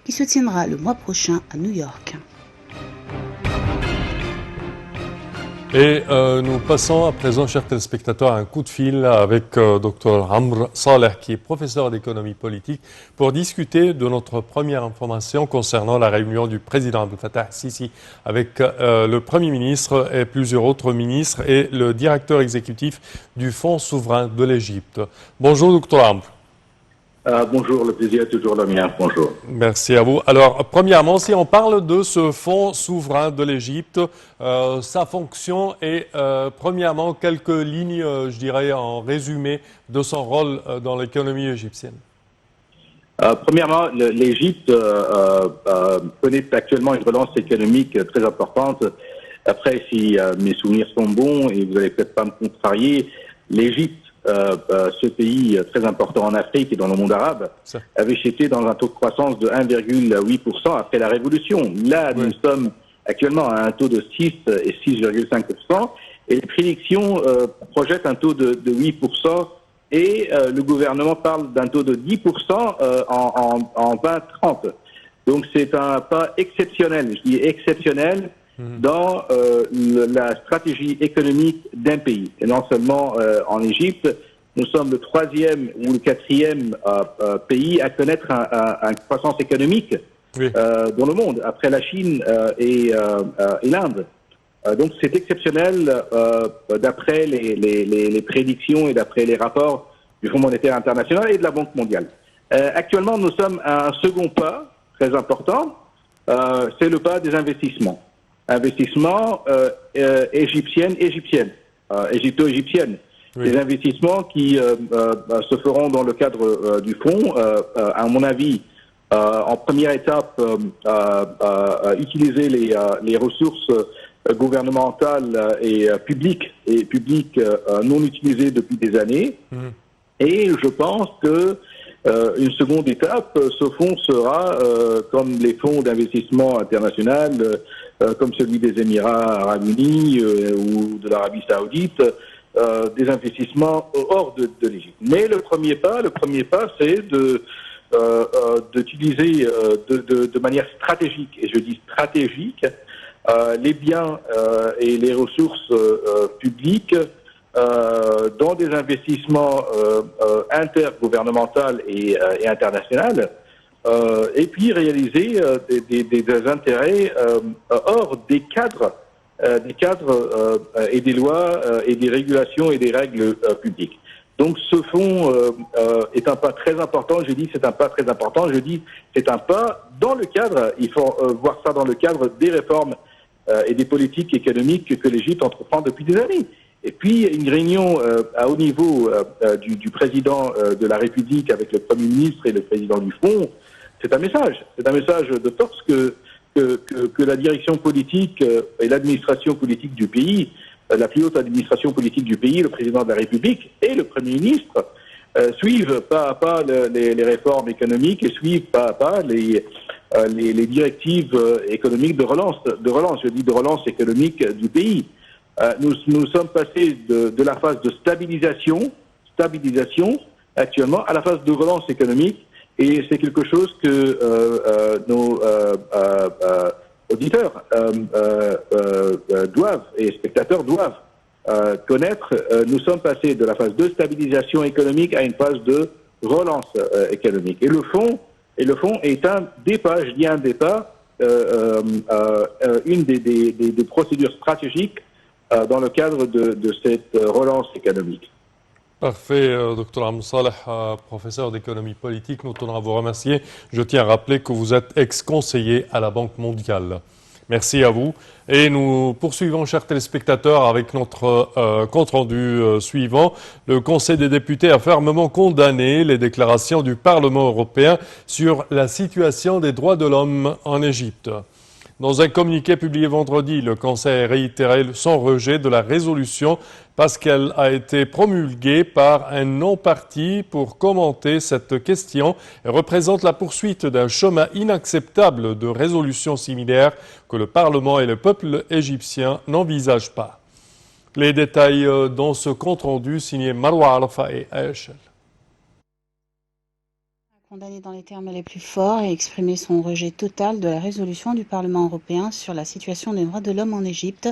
qui se tiendra le mois prochain à New York. Et nous passons à présent, chers téléspectateurs, un coup de fil avec Dr Amr Saleh, qui est professeur d'économie politique, pour discuter de notre première information concernant la réunion du président Abdel Fattah Sisi avec le Premier ministre et plusieurs autres ministres et le directeur exécutif du Fonds souverain de l'Égypte. Bonjour, Dr Amr. Bonjour, le plaisir est toujours le mien. Bonjour. Merci à vous. Alors, premièrement, si on parle de ce fonds souverain de l'Égypte, sa fonction et, premièrement, quelques lignes, je dirais, en résumé de son rôle dans l'économie égyptienne. Premièrement, l'Égypte connaît actuellement une relance économique très importante. Après, si mes souvenirs sont bons, et vous n'allez peut-être pas me contrarier, l'Égypte, ce pays très important en Afrique et dans le monde arabe, avait chuté dans un taux de croissance de 1,8% après la Révolution. Là, nous sommes actuellement à un taux de 6 et 6,5%, et les prédictions projettent un taux de 8%, et le gouvernement parle d'un taux de 10% en 2030. Donc c'est un pas exceptionnel, je dis exceptionnel, dans la stratégie économique d'un pays. Et non seulement en Égypte, nous sommes le 3e ou le 4e pays à connaître une croissance économique dans le monde, après la Chine et l'Inde. Donc c'est exceptionnel d'après les prédictions et d'après les rapports du Fonds monétaire international et de la Banque mondiale. Actuellement, nous sommes à un second pas très important, c'est le pas des investissements. Investissements égypto-égyptiennes. Oui. Des investissements qui se feront dans le cadre du fonds, à mon avis, en première étape, utiliser les ressources gouvernementales et publiques non utilisées depuis des années. Et je pense que une seconde étape, ce fonds sera, comme les fonds d'investissement international, comme celui des Émirats arabes unis ou de l'Arabie saoudite, des investissements hors de l'Égypte. Mais le premier pas, c'est d'utiliser de manière stratégique, et je dis stratégique, les biens et les ressources publiques dans des investissements intergouvernementaux et internationaux, et puis réaliser des intérêts hors des cadres et des lois et des régulations et des règles publiques. Donc ce fonds est un pas très important. Je dis c'est un pas très important. Je dis c'est un pas dans le cadre. Il faut voir ça dans le cadre des réformes et des politiques économiques que l'Égypte entreprend depuis des années. Et puis une réunion à haut niveau du président de la République avec le Premier ministre et le président du fonds, c'est un message. C'est un message de force que la direction politique et l'administration politique du pays, la plus haute administration politique du pays, le président de la République et le Premier ministre, suivent pas à pas les réformes économiques et suivent pas à pas les directives économiques de relance, je dis de relance économique du pays. Nous sommes passés de la phase de stabilisation actuellement à la phase de relance économique, et c'est quelque chose que nos auditeurs doivent, et spectateurs doivent connaître. Nous sommes passés de la phase de stabilisation économique à une phase de relance économique. Et le fonds est un des pas, je dis un des pas, une des procédures stratégiques dans le cadre de cette relance économique. Parfait, Dr Amr Saleh, professeur d'économie politique, nous tenons à vous remercier. Je tiens à rappeler que vous êtes ex-conseiller à la Banque mondiale. Merci à vous. Et nous poursuivons, chers téléspectateurs, avec notre compte-rendu suivant. Le Conseil des députés a fermement condamné les déclarations du Parlement européen sur la situation des droits de l'homme en Égypte. Dans un communiqué publié vendredi, le Conseil a réitéré son rejet de la résolution parce qu'elle a été promulguée par un non-parti pour commenter cette question et représente la poursuite d'un chemin inacceptable de résolutions similaires que le Parlement et le peuple égyptien n'envisagent pas. Les détails dans ce compte-rendu signé Marwa Arafa et Aeshel. condamné dans les termes les plus forts et exprimé son rejet total de la résolution du Parlement européen sur la situation des droits de l'homme en Égypte.